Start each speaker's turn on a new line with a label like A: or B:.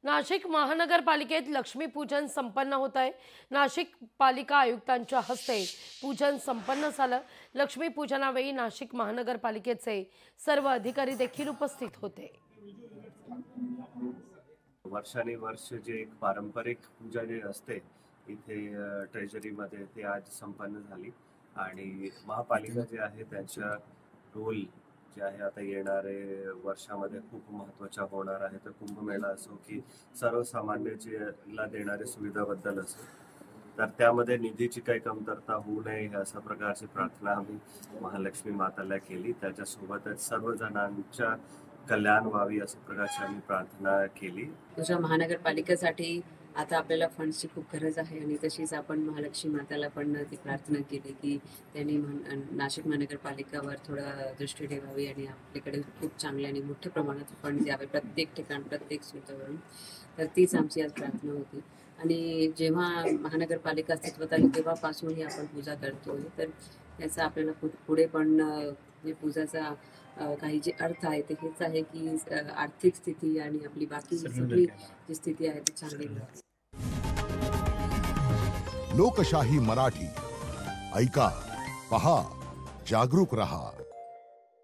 A: नाशिक महानगरपालिकेत लक्ष्मीपूजन संपन्न होत आहे। नाशिक पालिका आयुक्तांच्या हस्ते पूजन संपन्न झालं। लक्ष्मीपूजनावेळी नाशिक महानगरपालिकेचे सर्व अधिकारी देखील उपस्थित होते।
B: वर्षानुवर्ष जे एक पारंपरिक पूजा जे असते इथे ट्रेजरीमध्ये ते आज संपन्न झाली आणि महापालिका जे आहे त्यांच्या रोल जे आहे आता येणारे वर्षामध्ये खूप महत्त्वाचा होणार आहे। तर कुंभमेळा असो की सर्वसामान्य ला देणारे सुविधाबद्दल असो, तर त्यामध्ये निधीची काही कमतरता होऊ नये अशा प्रकारची प्रार्थना आम्ही महालक्ष्मी माताला केली। त्याच्यासोबतच सर्व जणांच्या कल्याण व्हावी अशा प्रकारची आम्ही प्रार्थना केली।
C: तुझ्या महानगरपालिकेसाठी आता आपल्याला फंड्सची खूप गरज आहे आणि तशीच आपण महालक्ष्मी माताला पण ती प्रार्थना केली की त्यांनी नाशिक महानगरपालिकावर थोडं दृष्टी ठेवावी आणि आपल्याकडे खूप चांगले आणि मोठ्या प्रमाणात फंड द्यावे प्रत्येक ठिकाण प्रत्येक सुविधावरून। तर तीच आमची आज प्रार्थना होती। आणि जेव्हा महानगरपालिका अस्तित्वात आली तेव्हापासून ही आपण पूजा करतोय, तर याचा आपल्याला पुढे पण पूजाचा काही जे अर्थ आहे ते हेच आहे की आर्थिक स्थिती आणि आपली बाकी सगळी जी स्थिती आहे ती चांगली राहते।
D: लोकशाही मराठी ऐका, पहा, जागरूक रहा।